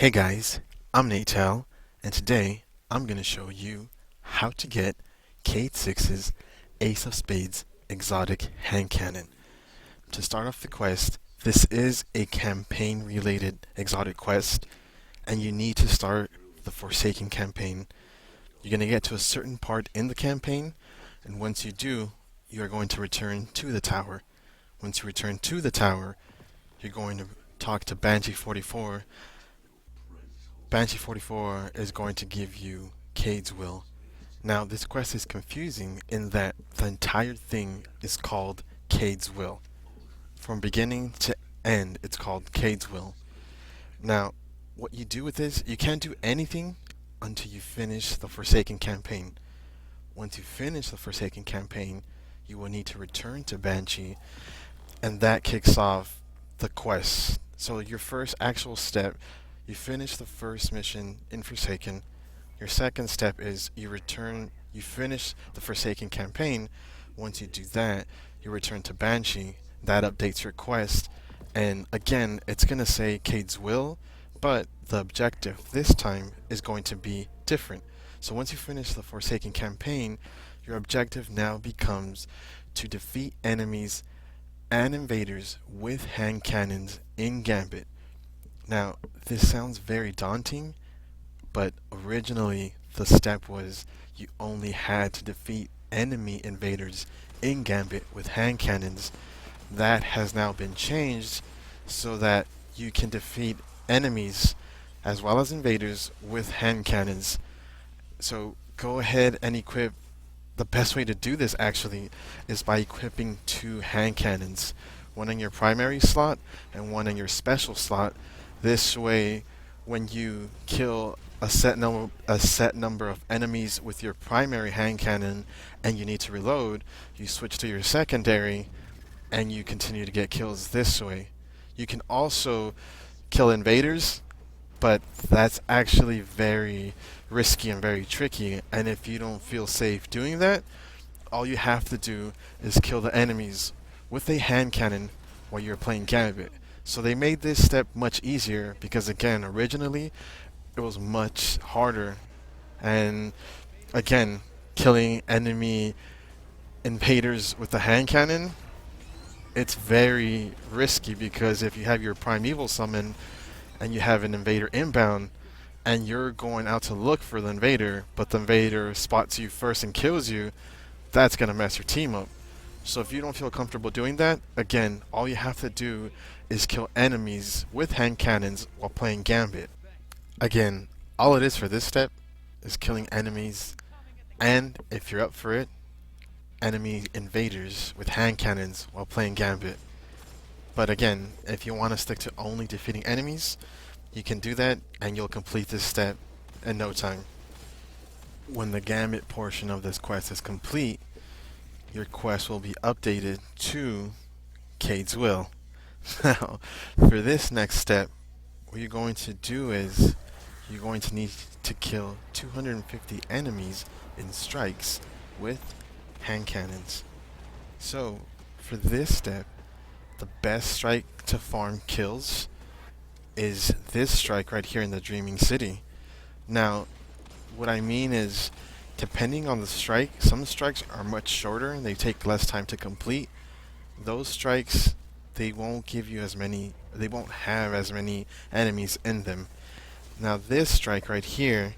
Hey guys, I'm Natal, and today I'm going to show you how to get Cayde 6's Ace of Spades exotic hand cannon. To start off the quest, this is a campaign related exotic quest, and you need to start the Forsaken campaign. You're going to get to a certain part in the campaign, and once you do, you are going to return to the tower. Once you return to the tower, you're going to talk to Banshee 44. Banshee 44 is going to give you Cayde's Will. Now, this quest is confusing in that the entire thing is called Cayde's Will. From beginning to end, it's called Cayde's Will. Now, what you do with this, you can't do anything until you finish the Forsaken campaign. Once you finish the Forsaken campaign, you will need to return to Banshee, and that kicks off the quest. So your first actual step, you finish the first mission in Forsaken. Your second step is you finish the Forsaken campaign. Once you do that, you return to Banshee. That updates your quest. And again, it's going to say Cayde's Will, but the objective this time is going to be different. So once you finish the Forsaken campaign, your objective now becomes to defeat enemies and invaders with hand cannons in Gambit. Now, this sounds very daunting, but originally the step was you only had to defeat enemy invaders in Gambit with hand cannons. That has now been changed so that you can defeat enemies as well as invaders with hand cannons. So go ahead and equip. The best way to do this actually is by equipping two hand cannons, one in your primary slot and one in your special slot. This way, when you kill a set number of enemies with your primary hand cannon and you need to reload, you switch to your secondary and you continue to get kills this way. You can also kill invaders, but that's actually very risky and very tricky, and if you don't feel safe doing that, all you have to do is kill the enemies with a hand cannon while you're playing Gambit. So they made this step much easier because, again, originally it was much harder. And again, killing enemy invaders with the hand cannon, it's very risky because if you have your primeval summon and you have an invader inbound and you're going out to look for the invader, but the invader spots you first and kills you, that's going to mess your team up. So if you don't feel comfortable doing that, again, all you have to do is kill enemies with hand cannons while playing Gambit. Again, all it is for this step is killing enemies, and if you're up for it, enemy invaders with hand cannons while playing Gambit. But again, if you want to stick to only defeating enemies, you can do that and you'll complete this step in no time. When the Gambit portion of this quest is complete, your quest will be updated to Cayde's Will. Now, for this next step, what you're going to do is you're going to need to kill 250 enemies in strikes with hand cannons. So, for this step, the best strike to farm kills is this strike right here in the Dreaming City. Now, what I mean is, depending on the strike, some strikes are much shorter and they take less time to complete. Those strikes, they won't have as many enemies in them. Now this strike right here,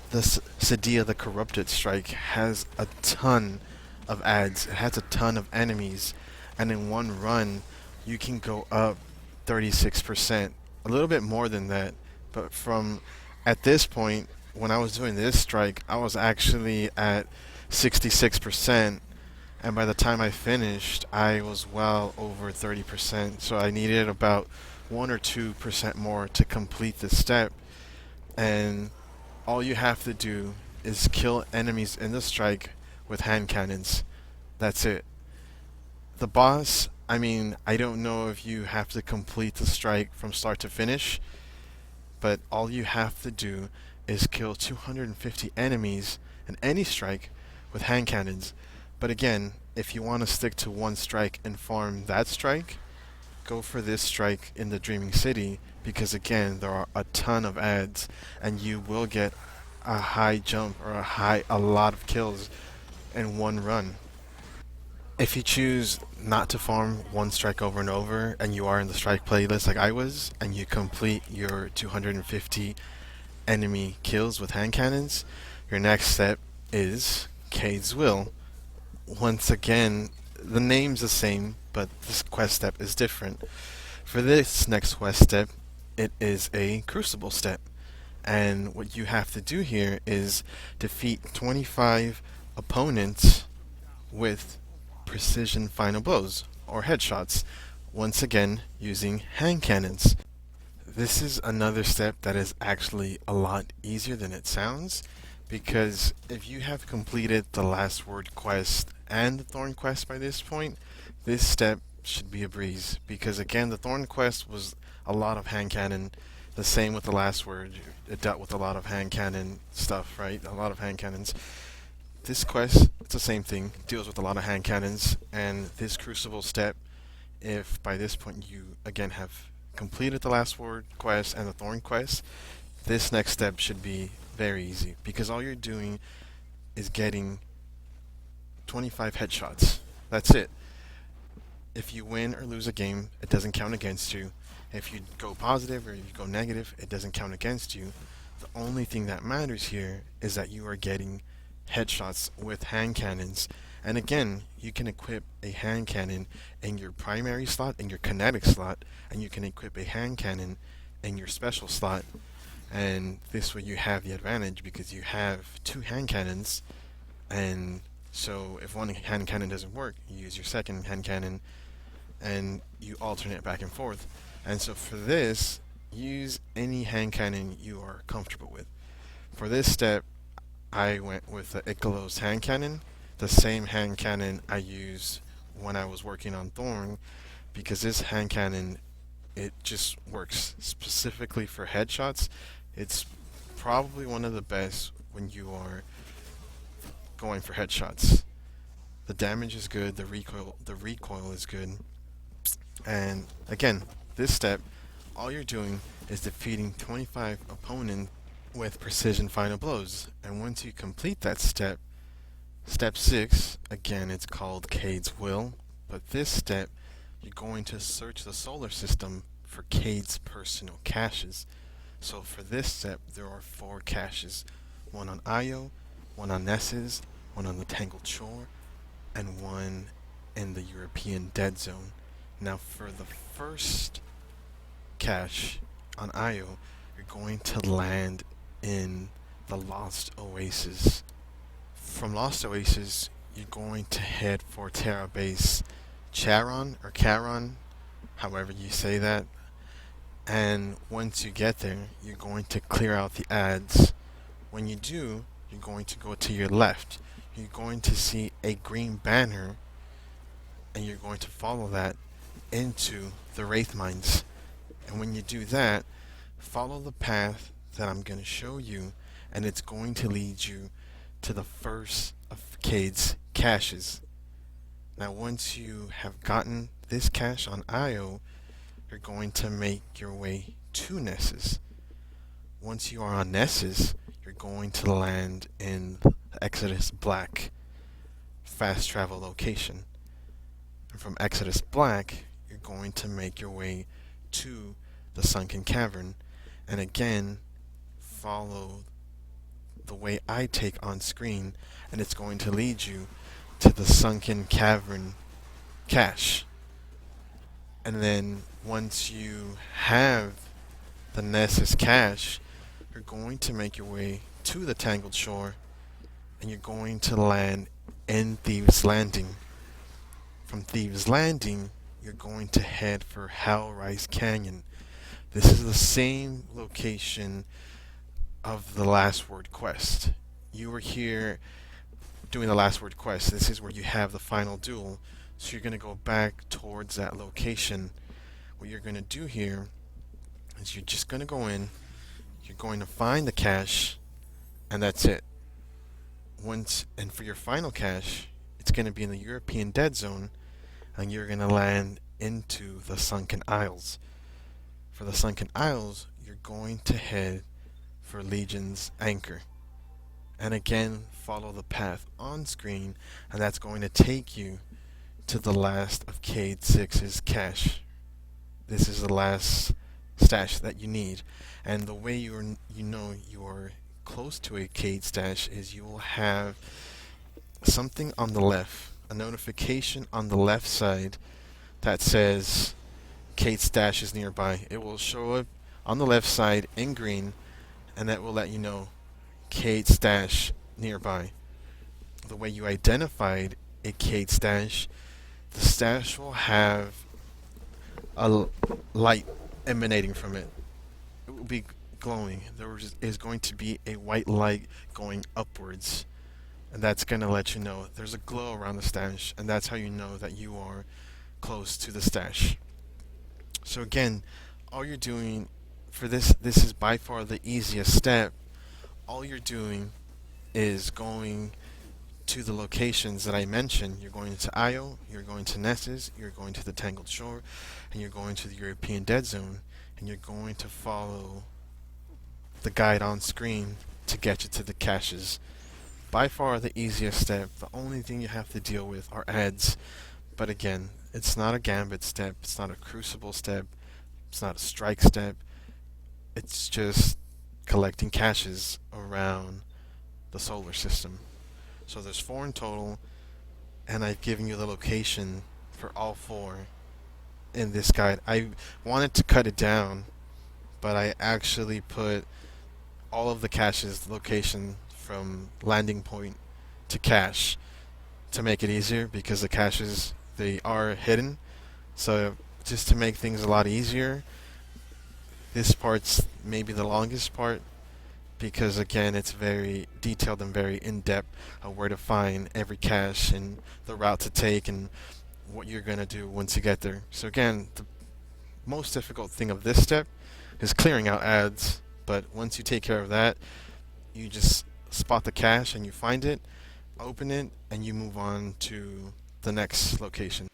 the Cayde the Corrupted strike, has a ton of adds. It has a ton of enemies, and in one run you can go up 36%, a little bit more than that. But at this point, when I was doing this strike, I was actually at 66%, and by the time I finished, I was well over 30%. So I needed about 1 or 2% more to complete this step, and all you have to do is kill enemies in the strike with hand cannons. That's it. The boss, I mean, I don't know if you have to complete the strike from start to finish, but all you have to do is kill 250 enemies in any strike with hand cannons. But again, if you want to stick to one strike and farm that strike, go for this strike in the Dreaming City because again, there are a ton of ads, and you will get a high jump or a lot of kills in one run. If you choose not to farm one strike over and over, and you are in the strike playlist like I was, and you complete your 250 enemy kills with hand cannons, your next step is Cayde's Will. Once again, the name's the same, but this quest step is different. For this next quest step, it is a Crucible step. And what you have to do here is defeat 25 opponents with precision final blows, or headshots, once again using hand cannons. This is another step that is actually a lot easier than it sounds, because if you have completed the Last Word quest and the Thorn quest by this point, this step should be a breeze. Because again, the Thorn quest was a lot of hand cannon, the same with the Last Word. It dealt with a lot of hand cannon stuff, right? A lot of hand cannons. This quest, it's the same thing, deals with a lot of hand cannons, and this Crucible step, if by this point you again have completed the Last Word quest and the Thorn quest, this next step should be very easy, because all you're doing is getting 25 headshots. That's it. If you win or lose a game, it doesn't count against you. If you go positive or you go negative, it doesn't count against you. The only thing that matters here is that you are getting headshots with hand cannons. And again, you can equip a hand cannon in your primary slot, in your kinetic slot, and you can equip a hand cannon in your special slot. And this way you have the advantage because you have two hand cannons, and so if one hand cannon doesn't work, you use your second hand cannon and you alternate back and forth. And so for this, use any hand cannon you are comfortable with. For this step, I went with the Ikelos hand cannon, the same hand cannon I used when I was working on Thorn, because this hand cannon, it just works specifically for headshots. It's probably one of the best when you are going for headshots. The damage is good, the recoil is good. And again, this step, all you're doing is defeating 25 opponents with precision final blows. And once you complete that step, step 6, again it's called Cayde's Will, but this step, you're going to search the solar system for Cayde's personal caches. So for this step, there are 4 caches, one on Io, one on Nessus, one on the Tangled Shore, and one in the European Dead Zone. Now for the first cache on Io, you're going to land in the Lost Oasis. From Lost Oasis, you're going to head for Terra Base Charon, or Charon, however you say that. And once you get there, you're going to clear out the ads. When you do, you're going to go to your left. You're going to see a green banner, and you're going to follow that into the Wraith Mines. And when you do that, follow the path that I'm going to show you, and it's going to lead you to the first of Cayde's caches. Now once you have gotten this cache on Io, you're going to make your way to Nessus. Once you are on Nessus, you're going to land in the Exodus Black fast travel location. And from Exodus Black, you're going to make your way to the Sunken Cavern. And again, follow the way I take on screen, and it's going to lead you to the Sunken Cavern cache. And then once you have the Nessus cache, you're going to make your way to the Tangled Shore, and you're going to land in Thieves Landing. From Thieves Landing, you're going to head for Hellrise Canyon. This is the same location of the Last Word quest. You were here doing the Last Word quest. This is where you have the final duel. So you're going to go back towards that location. What you're going to do here is you're just going to go in, you're going to find the cache, and that's it. And for your final cache, it's going to be in the European Dead Zone, and you're going to land into the Sunken Isles. For the Sunken Isles, you're going to head for Legion's Anchor. And again, follow the path on screen, and that's going to take you to the last of Cayde 6's cache. This is the last stash that you need. And the way you know you're close to a Cayde stash is you will have something on the left, a notification on the left side that says Cayde stash is nearby. It will show up on the left side in green, and that will let you know Cayde stash nearby. The way you identified a Cayde stash, the stash will have a light emanating from it. It will be glowing. There is going to be a white light going upwards, and that's going to let you know there's a glow around the stash, and that's how you know that you are close to the stash. So again, all you're doing for this is by far the easiest step. All you're doing is going to the locations that I mentioned. You're going to Io, you're going to Nessus, you're going to the Tangled Shore, and you're going to the European Dead Zone, and you're going to follow the guide on screen to get you to the caches. By far the easiest step. The only thing you have to deal with are ads. But again, it's not a Gambit step, it's not a Crucible step, it's not a Strike step. It's just collecting caches around the solar system. So there's 4 in total, and I've given you the location for all 4 in this guide. I wanted to cut it down, but I actually put all of the caches location from landing point to cache to make it easier, because the caches, they are hidden. So just to make things a lot easier, this part's maybe the longest part, because again it's very detailed and very in-depth of where to find every cache and the route to take and what you're going to do once you get there. So again, the most difficult thing of this step is clearing out ads, but once you take care of that, you just spot the cache and you find it, open it, and you move on to the next location.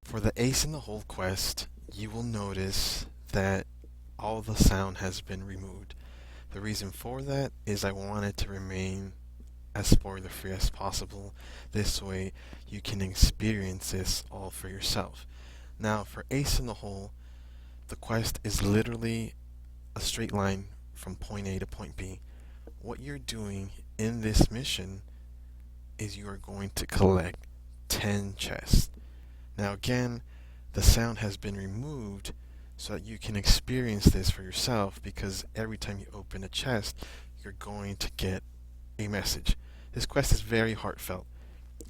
For the Ace in the Hole quest, you will notice that all the sound has been removed. The reason for that is I want it to remain as spoiler free as possible. This way you can experience this all for yourself. Now, for Ace in the Hole, the quest is literally a straight line from point A to point B. What you're doing in this mission is you are going to collect 10 chests. Now again, the sound has been removed so that you can experience this for yourself, because every time you open a chest, you're going to get a message. This quest is very heartfelt,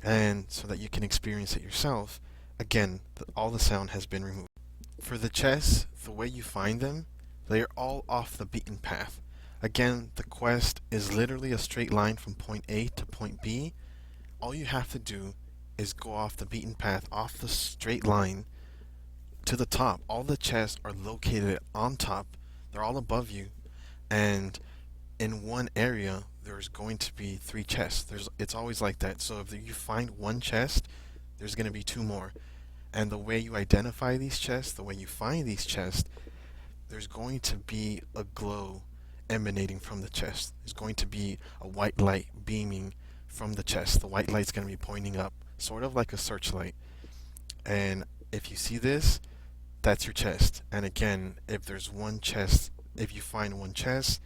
and so that you can experience it yourself, again, all the sound has been removed. For the chests, the way you find them, they are all off the beaten path. Again, the quest is literally a straight line from point A to point B. All you have to do is go off the beaten path, off the straight line to the top. All the chests are located on top. They're all above you, and in one area there's going to be 3 chests. It's always like that. So if you find one chest, there's going to be 2 more. And the way you identify these chests, the way you find these chests, there's going to be a glow emanating from the chest. There's going to be a white light beaming from the chest. The white light's going to be pointing up, sort of like a searchlight. And if you see this, that's your chest. And again, if there's one chest, if you find one chest,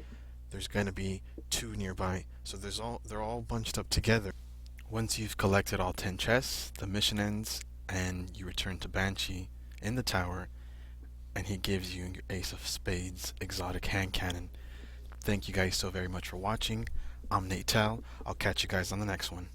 there's going to be 2 nearby. So they're all bunched up together. Once you've collected all 10 chests, the mission ends and you return to Banshee in the tower, and he gives you your Ace of Spades exotic hand cannon. Thank you guys so very much for watching. I'm Untitled. I'll catch you guys on the next one.